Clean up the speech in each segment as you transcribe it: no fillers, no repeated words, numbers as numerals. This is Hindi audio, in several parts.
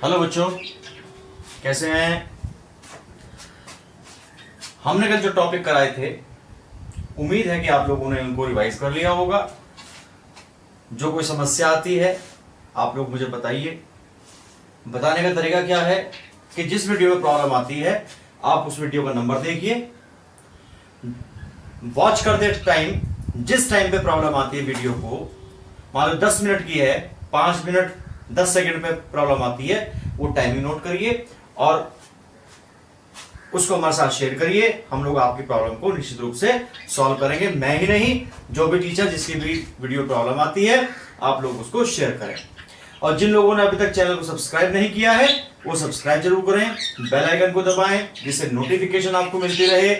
हेलो बच्चों, कैसे हैं? हमने कल जो टॉपिक कराए थे, उम्मीद है कि आप लोगों ने उनको रिवाइज कर लिया होगा। जो कोई समस्या आती है आप लोग मुझे बताइए। बताने का तरीका क्या है कि जिस वीडियो में प्रॉब्लम आती है आप उस वीडियो का नंबर देखिए, वॉच करते टाइम जिस टाइम पे प्रॉब्लम आती है वीडियो को, मान लो 10 मिनट की है, 5 मिनट 10 सेकंड पे प्रॉब्लम आती है, वो टाइमिंग नोट करिए और उसको हमारे साथ शेयर करिए। हम लोग आपकी प्रॉब्लम को निश्चित रूप से सॉल्व करेंगे। मैं ही नहीं, जो भी टीचर जिसकी भी वीडियो प्रॉब्लम आती है आप लोग उसको शेयर करें। और जिन लोगों ने अभी तक चैनल को सब्सक्राइब नहीं किया है वो सब्सक्राइब जरूर करें, बेल आइकन को दबाएं जिससे नोटिफिकेशन आपको मिलती रहे।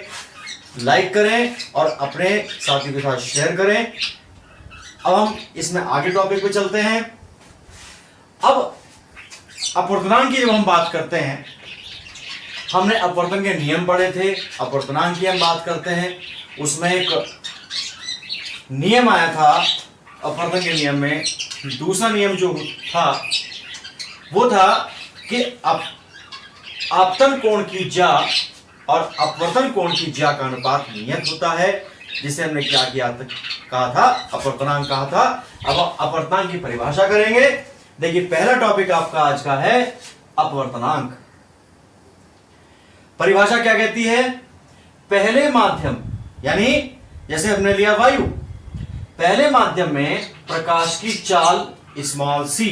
लाइक करें और अपने साथियों के साथ शेयर करें। अब हम इसमें आगे टॉपिक पे चलते हैं। अब अपवर्तनांक की जब हम बात करते हैं, हमने अपवर्तन के नियम पढ़े थे, अपवर्तनांक की हम बात करते हैं। उसमें एक नियम आया था अपवर्तन के नियम में। दूसरा नियम जो था वो था कि आपतन कोण की ज्या और अपवर्तन कोण की ज्या का अनुपात नियत होता है, जिसे हमने क्या किया कहा था, अपवर्तनांक कहा था। अब अपवर्तनांक की परिभाषा करेंगे। देखिए, पहला टॉपिक आपका आज का है अपवर्तनांक। परिभाषा क्या कहती है? पहले माध्यम, यानी जैसे हमने लिया वायु, पहले माध्यम में प्रकाश की चाल स्मॉल सी,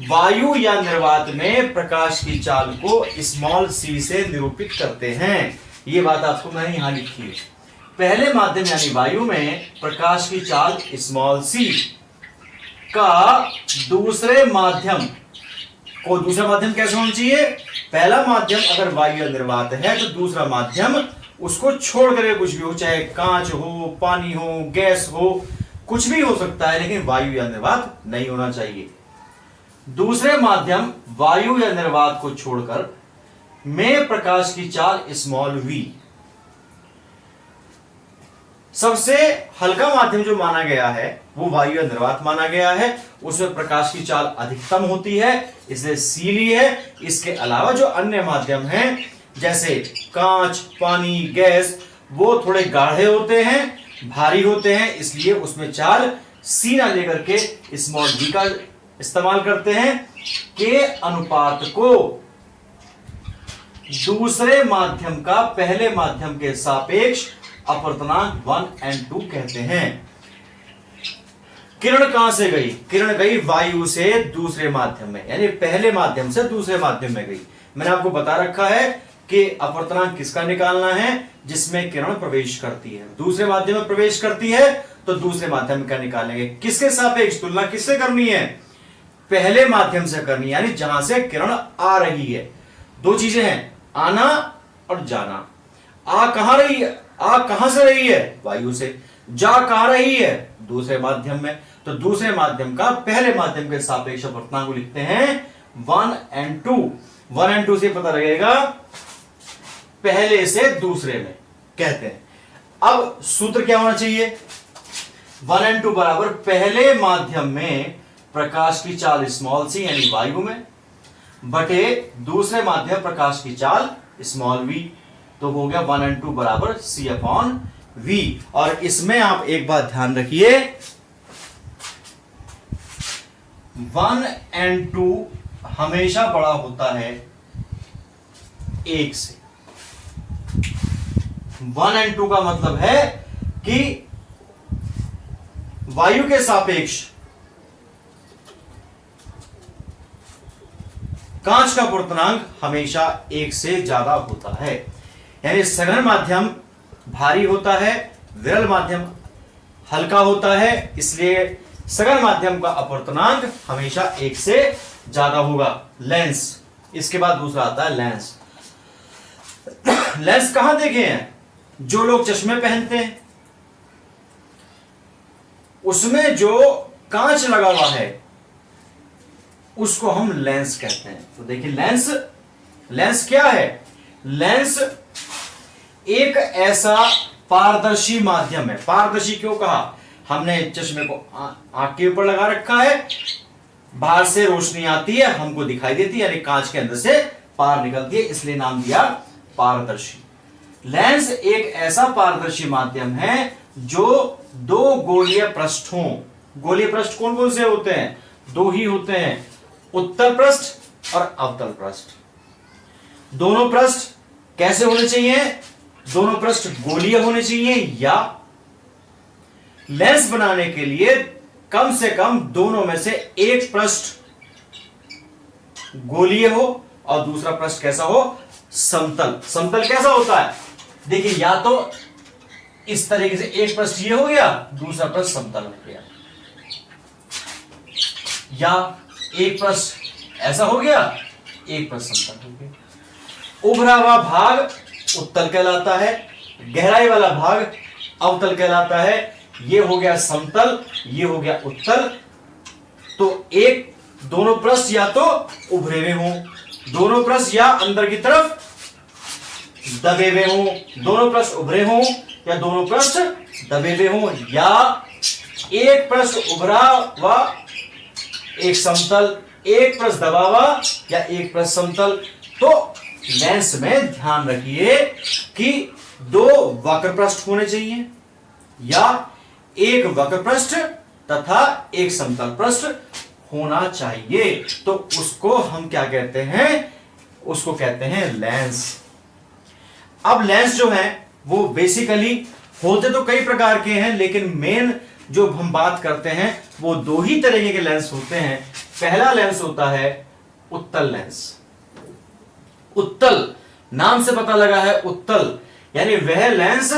वायु या निर्वात में प्रकाश की चाल को स्मॉल सी से निरूपित करते हैं। यह बात आपको मैंने यहां लिखी है। पहले माध्यम यानी वायु में प्रकाश की चाल स्मॉल सी का दूसरे माध्यम को, दूसरा माध्यम कैसे होना चाहिए? पहला माध्यम अगर वायु या निर्वात है तो दूसरा माध्यम उसको छोड़ करके कुछ भी हो, चाहे कांच हो, पानी हो, गैस हो, कुछ भी हो सकता है, लेकिन वायु या निर्वात नहीं होना चाहिए। दूसरे माध्यम वायु या निर्वात को छोड़कर में प्रकाश की चाल स्मॉल वी। सबसे हल्का माध्यम जो माना गया है वो वायु या निर्वात माना गया है। उसमें प्रकाश की चाल अधिकतम होती है, इसलिए सी ली है। इसके अलावा जो अन्य माध्यम हैं जैसे कांच, पानी, गैस, वो थोड़े गाढ़े होते हैं, भारी होते हैं, इसलिए उसमें चाल सी ना लेकर के स्मॉल वी का इस्तेमाल करते हैं। के अनुपात को दूसरे माध्यम का पहले माध्यम के सापेक्ष अपवर्तनांक 1 और 2 कहते हैं। किरण कहां से गई? किरण गई वायु से दूसरे माध्यम में, यानी पहले माध्यम से दूसरे माध्यम में गई। मैंने आपको बता रखा है कि अपवर्तनांक किसका निकालना है? जिसमें किरण प्रवेश करती है, दूसरे माध्यम में प्रवेश करती है तो दूसरे माध्यम का निकालेंगे। किसके सापेक्ष? तुलना किससे करनी है? पहले माध्यम से करनी है, यानी जहां से किरण आ रही है। दो चीजें हैं, आना और जाना। आ कहां रही है? आ कहां से रही है? वायु से। जा कहां रही है? दूसरे माध्यम में। तो दूसरे माध्यम का पहले माध्यम के सापेक्ष अपवर्तनांक को लिखते हैं 1 और 2। 1 और 2 से पता लगेगा पहले से दूसरे में कहते हैं। अब सूत्र क्या होना चाहिए? 1 और 2 बराबर पहले माध्यम में प्रकाश की चाल स्मॉल सी यानी वायु में बटे दूसरे माध्यम प्रकाश की चाल स्मॉल वी। तो हो गया 1 और 2 बराबर सी अपॉन वी। और इसमें आप एक बात ध्यान रखिए, 1 और 2 हमेशा बड़ा होता है 1 से। 1 और 2 का मतलब है कि वायु के सापेक्ष कांच का अपवर्तनांक हमेशा 1 से ज्यादा होता है। यानी सघन माध्यम भारी होता है, विरल माध्यम हल्का होता है, इसलिए सघन माध्यम का अपवर्तनांक हमेशा 1 से ज्यादा होगा। लेंस, इसके बाद दूसरा आता है लेंस। लेंस कहां देखे हैं? जो लोग चश्मे पहनते हैं उसमें जो कांच लगा हुआ है उसको हम लेंस कहते हैं। तो देखिए, लेंस क्या है? लेंस एक ऐसा पारदर्शी माध्यम है। पारदर्शी क्यों कहा? हमने चश्मे को आंख के ऊपर लगा रखा है, बाहर से रोशनी आती है, हमको दिखाई देती है, यानी कांच के अंदर से पार निकलती है, इसलिए नाम दिया पारदर्शी। लेंस एक ऐसा पारदर्शी माध्यम है जो दो गोलीय पृष्ठों, गोलीय पृष्ठ कौन कौन से होते हैं? दो ही होते हैं, उत्तल पृष्ठ और अवतल पृष्ठ। दोनों पृष्ठ कैसे होने चाहिए? दोनों पृष्ठ गोलीय होने चाहिए, या लेंस बनाने के लिए कम से कम दोनों में से एक पृष्ठ गोलीय हो और दूसरा पृष्ठ कैसा हो? समतल। समतल कैसा होता है? देखिए, या तो इस तरीके से एक पृष्ठ ये हो गया, दूसरा पृष्ठ समतल हो गया, या एक पृष्ठ ऐसा हो गया, एक पृष्ठ समतल हो गया। उभरा हुआ भाग उत्तल कहलाता है, गहराई वाला भाग अवतल कहलाता है। ये हो गया समतल, ये हो गया उत्तल। तो एक दोनों पृष्ठ या तो उभरे हुए हों, दोनों पृष्ठ या अंदर की तरफ दबे हुए हों, दोनों पृष्ठ उभरे हों या दोनों पृष्ठ दबे हुए हों, या एक पृष्ठ उभरा हुआ, एक समतल, एक पृष्ठ दबा हुआ या एक पृष्ठ समतल। तो लेंस में ध्यान रखिए कि दो वक्र पृष्ठ होने चाहिए, या एक वक्र पृष्ठ तथा एक समतल पृष्ठ होना चाहिए। तो उसको हम क्या कहते हैं? उसको कहते हैं लेंस। अब लेंस जो है वो बेसिकली होते तो कई प्रकार के हैं, लेकिन मेन जो हम बात करते हैं वो दो ही तरीके के लेंस होते हैं। पहला लेंस होता है उत्तल लेंस। उत्तल नाम से पता लगा है, उत्तल यानी वह लेंस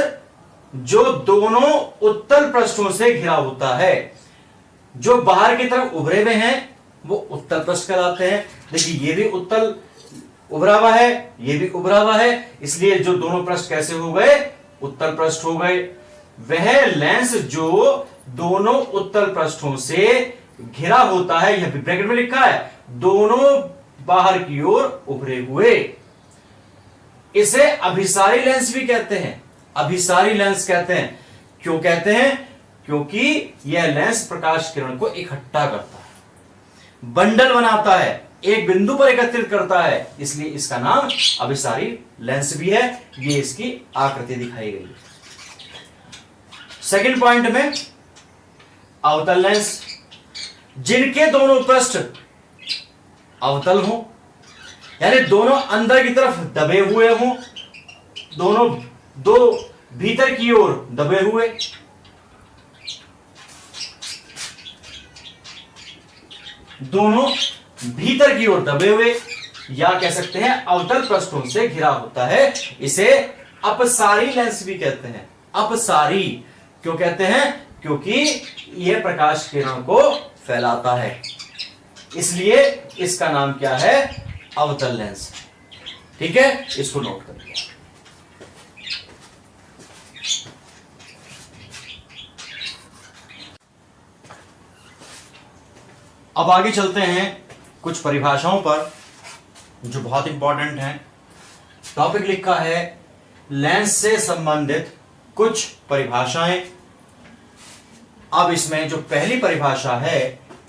जो दोनों उत्तल पृष्ठों से घिरा होता है। जो बाहर की तरफ उभरे हुए हैं वो उत्तल पृष्ठ कहलाते हैं। देखिए, ये भी उत्तल उभरा हुआ है, ये भी उभरा हुआ है, इसलिए जो दोनों पृष्ठ कैसे हो गए? उत्तल पृष्ठ हो गए। वह लेंस जो दोनों उत्तल पृष्ठों से घिरा होता है, यह भी ब्रैकेट में लिखा है, दोनों बाहर की ओर उभरे हुए, इसे अभिसारी लेंस भी कहते हैं। अभिसारी लेंस कहते हैं। क्यों कहते हैं? क्योंकि यह लेंस प्रकाश किरण को इकट्ठा करता है, बंडल बनाता है, एक बिंदु पर एकत्रित करता है, इसलिए इसका नाम अभिसारी लेंस भी है। ये इसकी आकृति दिखाई गई है। सेकंड पॉइंट में अवतल लेंस, जिनके दोनों पृष्ठ अवतल हो, यानी दोनों अंदर की तरफ दबे हुए हों, दोनों दो भीतर की ओर दबे हुए, दोनों भीतर की ओर दबे हुए, या कह सकते हैं अवतल पृष्ठों से घिरा होता है, इसे अपसारी लेंस भी कहते हैं। अपसारी क्यों कहते हैं? क्योंकि यह प्रकाश किरण को फैलाता है, इसलिए इसका नाम क्या है? अवतल लेंस। ठीक है, इसको नोट करिए। अब आगे चलते हैं कुछ परिभाषाओं पर जो बहुत इंपॉर्टेंट हैं। टॉपिक लिखा है लेंस से संबंधित कुछ परिभाषाएं। अब इसमें जो पहली परिभाषा है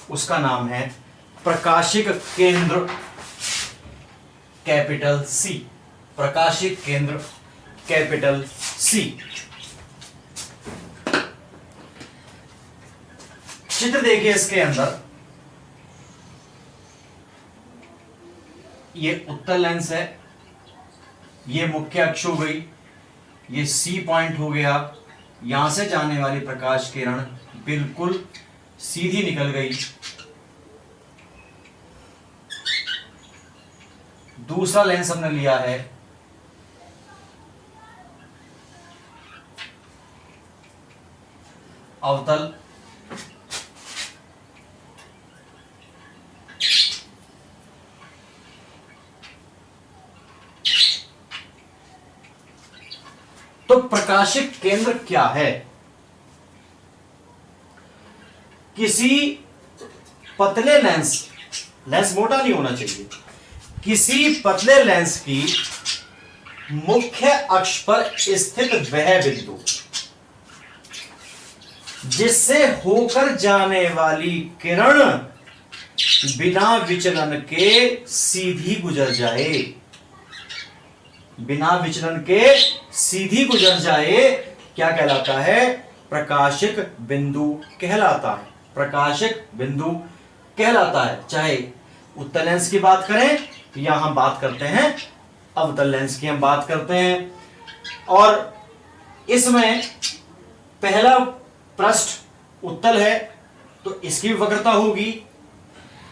उसका नाम है प्रकाशिक केंद्र, कैपिटल सी। प्रकाशिक केंद्र कैपिटल सी। चित्र देखिए, इसके अंदर ये उत्तल लेंस है, ये मुख्य अक्ष हो गई, ये सी पॉइंट हो गया, यहां से जाने वाली प्रकाश किरण बिल्कुल सीधी निकल गई। दूसरा लेंस हमने लिया है अवतल, तो प्रकाशिक केंद्र क्या है? किसी पतले लेंस, लेंस मोटा नहीं होना चाहिए, किसी पतले लेंस की मुख्य अक्ष पर स्थित वह बिंदु जिससे होकर जाने वाली किरण बिना विचलन के सीधी गुजर जाए, बिना विचलन के सीधी गुजर जाए, क्या कहलाता है? प्रकाशिक बिंदु कहलाता है, प्रकाशिक बिंदु कहलाता है। चाहे उत्तल लेंस की बात करें या हम बात करते हैं अवतल लेंस की हम बात करते हैं। और इसमें पहला पृष्ठ उत्तल है तो इसकी वक्रता होगी,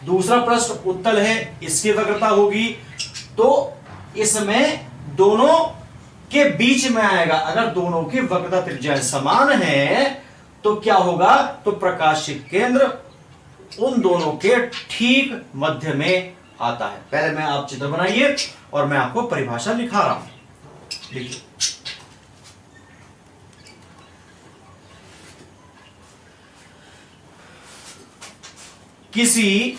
दूसरा पृष्ठ उत्तल है इसकी वक्रता होगी, तो इसमें दोनों के बीच में आएगा। अगर दोनों की वक्रता त्रिज्याएं समान है तो क्या होगा? तो प्रकाशिक केंद्र उन दोनों के ठीक मध्य में आता है। पहले मैं आप चित्र बनाइए और मैं आपको परिभाषा लिखा रहा हूं। देखिए, किसी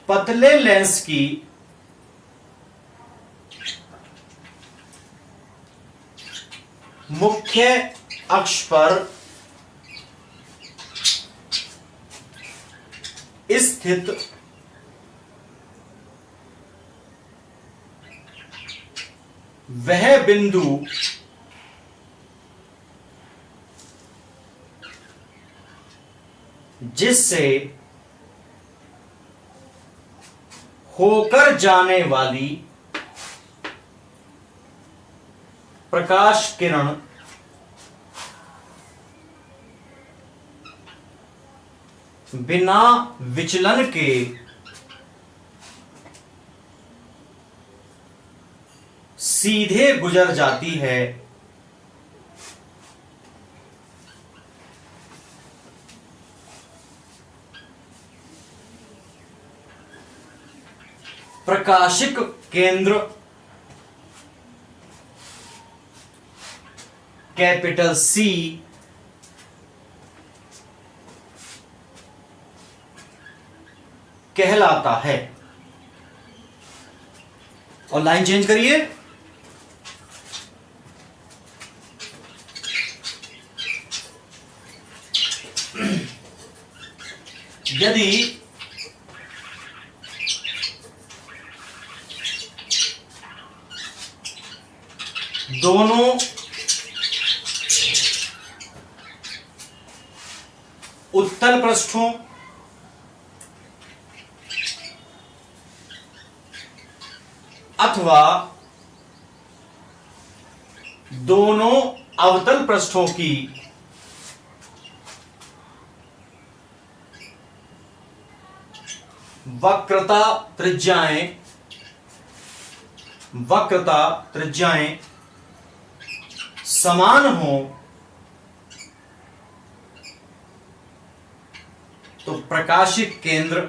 पतले लेंस की मुख्य अक्ष पर स्थित वह बिंदु जिससे होकर जाने वाली प्रकाश किरण बिना विचलन के सीधे गुजर जाती है, प्रकाशिक केंद्र कैपिटल सी कहलाता है। और लाइन चेंज करिए, यदि दोनों उत्तल पृष्ठों अथवा दोनों अवतल पृष्ठों की वक्रता त्रिज्याएं समान हो तो प्रकाशिक केंद्र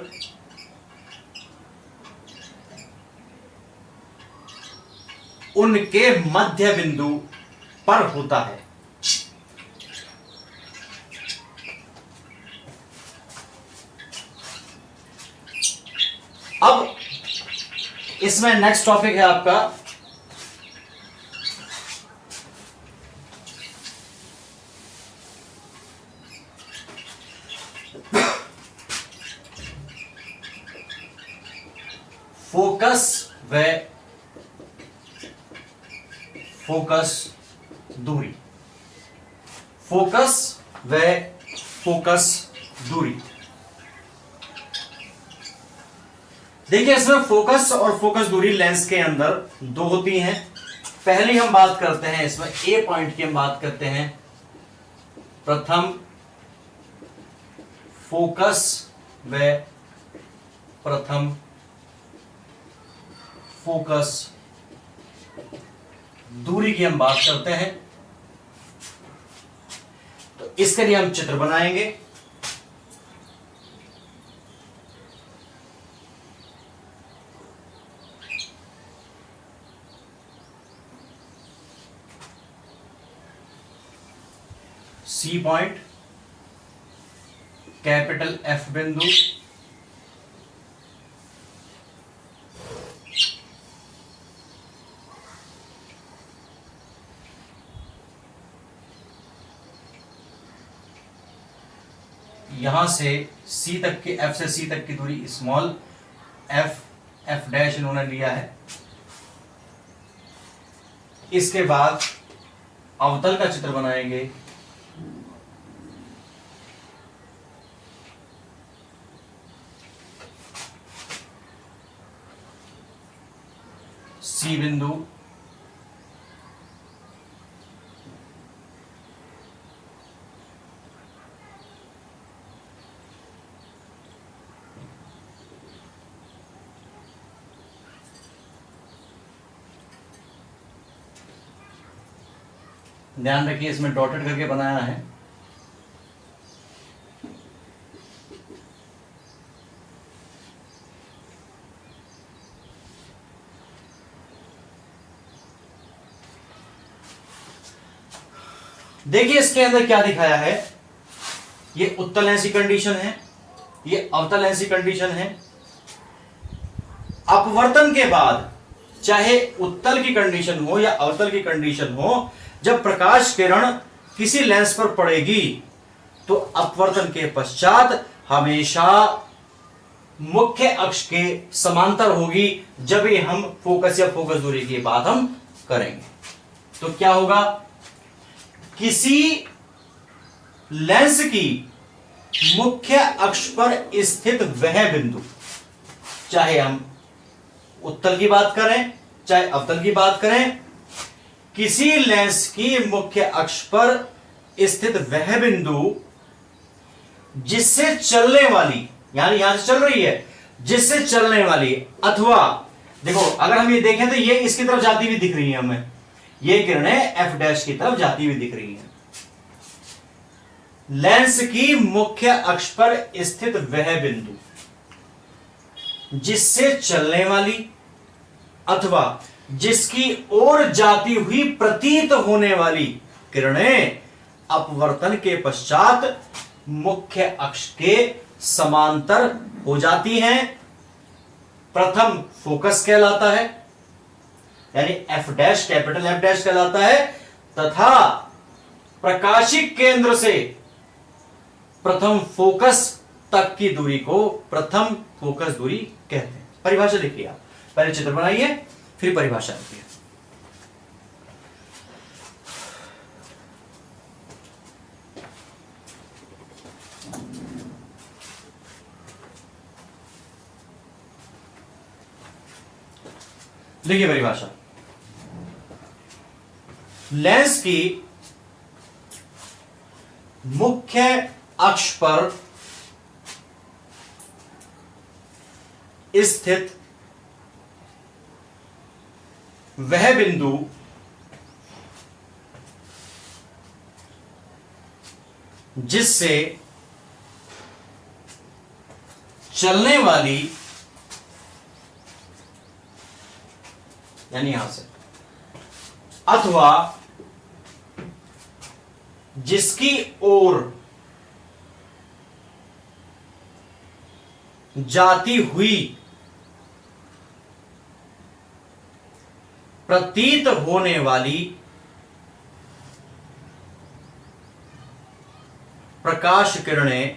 उनके मध्य बिंदु पर होता है। अब इसमें नेक्स्ट टॉपिक है आपका फोकस व फोकस दूरी। फोकस व फोकस दूरी, देखिए इसमें फोकस और फोकस दूरी लेंस के अंदर दो होती हैं। पहली हम बात करते हैं इसमें ए पॉइंट की हम बात करते हैं। प्रथम फोकस व प्रथम फोकस दूरी की हम बात करते हैं। तो इसके लिए हम चित्र बनाएंगे। सी पॉइंट, कैपिटल एफ बिंदु, यहां से सी तक की, एफ से सी तक की दूरी स्मॉल एफ, एफ डैश इन्होंने लिया है। इसके बाद अवतल का चित्र बनाएंगे। सी बिंदु ध्यान रखिए इसमें डॉटेड करके बनाया है। देखिए इसके अंदर क्या दिखाया है, ये उत्तल ऐसी कंडीशन है, ये अवतल ऐसी कंडीशन है। अपवर्तन के बाद चाहे उत्तल की कंडीशन हो या अवतल की कंडीशन हो, जब प्रकाश किरण किसी लेंस पर पड़ेगी तो अपवर्तन के पश्चात हमेशा मुख्य अक्ष के समांतर होगी, जब ये हम फोकस या फोकस दूरी की बात हम करेंगे। तो क्या होगा, किसी लेंस की मुख्य अक्ष पर स्थित वह बिंदु, चाहे हम उत्तल की बात करें चाहे अवतल की बात करें, किसी लेंस की मुख्य अक्ष पर स्थित वह बिंदु जिससे चलने वाली, यानी यहां से चल रही है, जिससे चलने वाली, अथवा देखो अगर हम ये देखें तो ये इसकी तरफ जाती हुई दिख रही है, हमें ये किरणें एफ डैश की तरफ जाती हुई दिख रही हैं। लेंस की मुख्य अक्ष पर स्थित वह बिंदु जिससे चलने वाली अथवा जिसकी ओर जाती हुई प्रतीत होने वाली किरणें अपवर्तन के पश्चात मुख्य अक्ष के समांतर हो जाती हैं, प्रथम फोकस कहलाता है, यानी F dash, capital F dash कहलाता है, तथा प्रकाशिक केंद्र से प्रथम फोकस तक की दूरी को प्रथम फोकस दूरी कहते हैं। परिभाषा देखिए, आप पहले चित्र बनाइए फिर परिभाषा लिखिए। देखिए परिभाषा, लेंस की मुख्य अक्ष पर स्थित वह बिंदु जिससे चलने वाली, यानी यहां से, अथवा जिसकी ओर जाती हुई प्रतीत होने वाली प्रकाश किरणें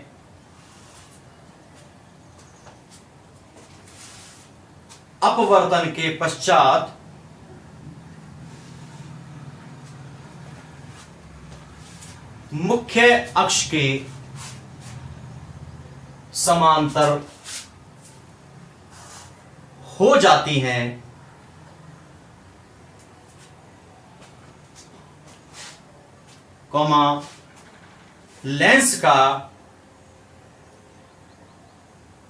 अपवर्तन के पश्चात मुख्य अक्ष के समांतर हो जाती हैं, कॉमा लेंस का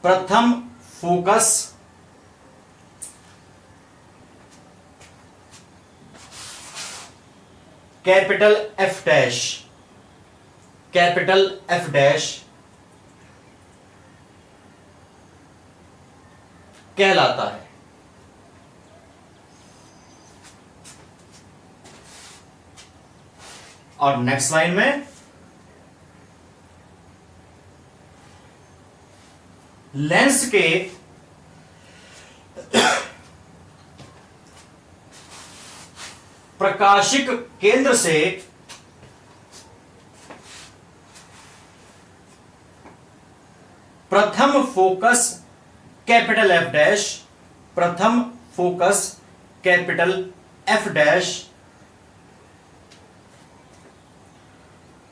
प्रथम focus capital F dash, capital F dash कहलाता है। और नेक्स्ट लाइन में लेंस के प्रकाशिक केंद्र से प्रथम फोकस कैपिटल एफ डैश, प्रथम फोकस कैपिटल एफ डैश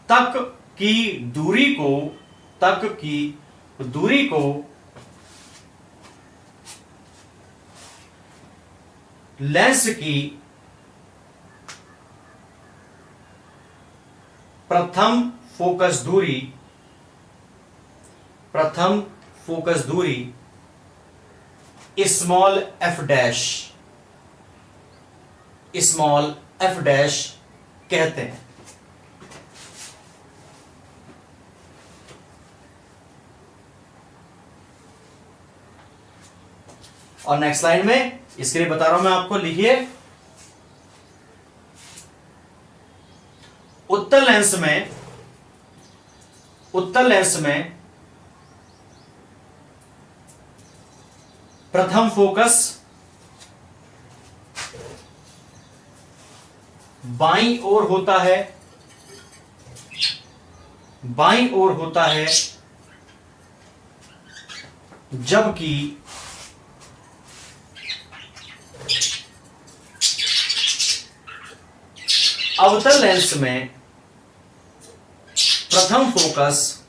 तक की दूरी को लेंस की प्रथम फोकस दूरी स्मॉल एफ डैश कहते हैं। और नेक्स्ट लाइन में इसके लिए बता रहा हूं मैं आपको, लिखिए उत्तल लेंस में प्रथम फोकस बाईं ओर होता है जबकि अवतल लेंस में प्रथम फोकस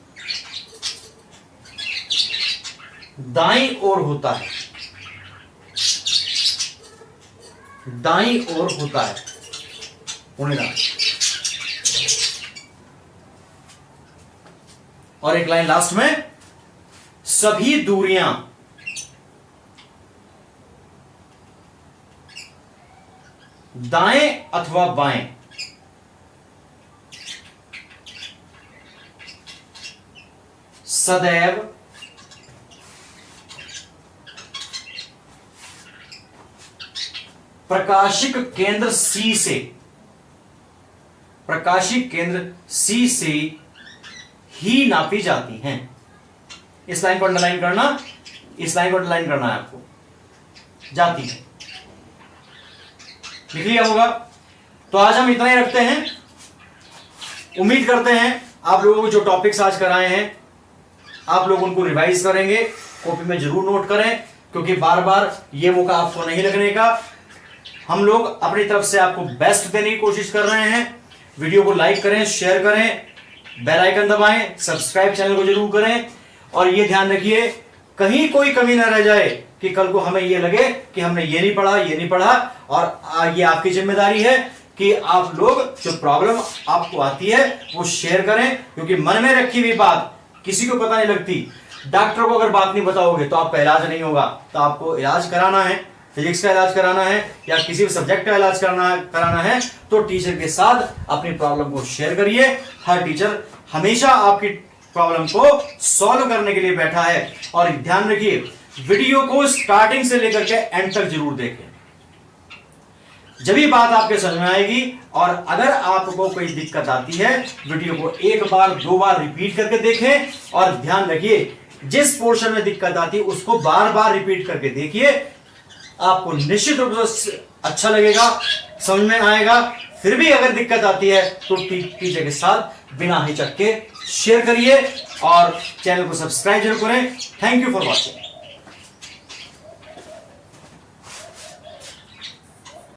दाईं ओर होता है, और एक लाइन लास्ट में, सभी दूरियां दाएं अथवा बाएं सदैव प्रकाशिक केंद्र C से ही नापी जाती हैं। इस लाइन को अंडरलाइन करना है आपको, जाती है, लिख लिया होगा। तो आज हम इतना ही रखते हैं। उम्मीद करते हैं आप लोगों को जो टॉपिक्स आज कराए हैं आप लोग उनको रिवाइज करेंगे, कॉपी में जरूर नोट करें, क्योंकि बार बार ये मौका आपको नहीं लगने का। हम लोग अपनी तरफ से आपको बेस्ट देने की कोशिश कर रहे हैं। वीडियो को लाइक करें, शेयर करें, बेल आइकन दबाएं, सब्सक्राइब चैनल को जरूर करें, और ये ध्यान रखिए कहीं कोई कमी ना रह जाए कि कल को हमें ये लगे कि हमने ये नहीं पढ़ा। और ये आपकी जिम्मेदारी है कि आप लोग जो प्रॉब्लम आपको आती है वो शेयर करें, क्योंकि मन में रखी हुई बात किसी को पता नहीं लगती। डॉक्टर को अगर बात नहीं बताओगे तो आपका इलाज नहीं होगा। तो आपको इलाज कराना है, फिजिक्स का इलाज कराना है या किसी भी सब्जेक्ट का इलाज कराना है तो टीचर के साथ अपनी प्रॉब्लम को शेयर करिए। हर टीचर हमेशा आपकी प्रॉब्लम को सॉल्व करने के लिए बैठा है। और ध्यान रखिए वीडियो को स्टार्टिंग से लेकर के एंड तक जरूर देखें, जब ये बात आपके समझ में आएगी। और अगर आपको कोई दिक्कत आती है वीडियो को एक बार 2 बार रिपीट करके देखें, और ध्यान रखिए जिस पोर्शन में दिक्कत आती है उसको बार बार रिपीट करके देखिए, आपको निश्चित रूप से अच्छा लगेगा, समझ में आएगा। फिर भी अगर दिक्कत आती है तो टीचर के साथ बिना हिचक के शेयर करिए और चैनल को सब्सक्राइब जरूर करें। Thank you for watching.